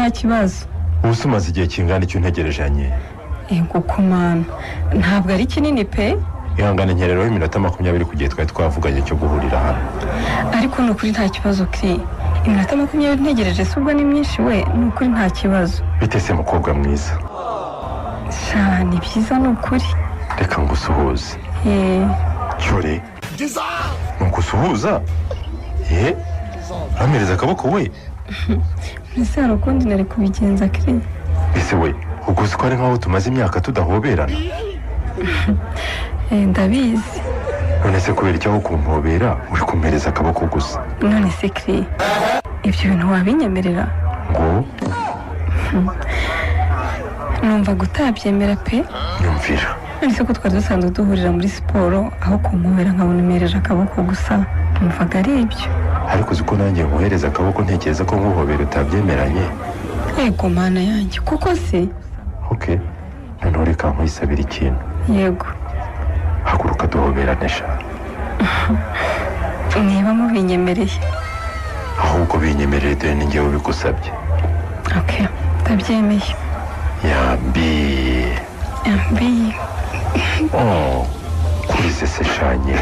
nta kibazo. ubu se umaze igihe kingana icyo untegereje nye? Yego kumana, ntabwo ari kinini pe. ihangane nkerereho iminota 20 ku gihe twari twavuganye cyo guhurira hano. Ariko ni ukuri nta kibazo kiri. Iminota 20 ntegereje subwo ni myinshi we, ni ukuri nta kibazo. Bite se mukobwa mwiza? Sha ni byiza ni ukuri. Reka ngusuhuze. Cyore. Ngusuhuza? Amereza akaboko we. Ese hari ukundi nari kubigenza kiri. Ese we, uguzi ko ari nkaho tumaze imyaka tudahoberana. Ndabizi. None se kubera icyo kumpobera uri kumpereza akaboko gusa? None se kiri, ibyo bintu wabinyemerera? Ngo numva gutabyemera pe. Nyumvira. Nise ko twari dusanzwe duhurira muri siporo, aho kumpobera nkabona umereje akaboko gusa, numvaga ari ibyo. Ariko uzi ko nanjye nguhereza akaboko ntekereza ko nguhobera utabyemeranye. Yego mana yanjye, kuko se. Okay, noneho reka nkwisabira ikintu. Yego. Haguruka duhoberane sha. Niba mubinyemereye. Ahubwo binyemereye dore ni njyewe ubigusabye. Okay, ndabyemeye. Yambi. Yambi. Kuri se shanye.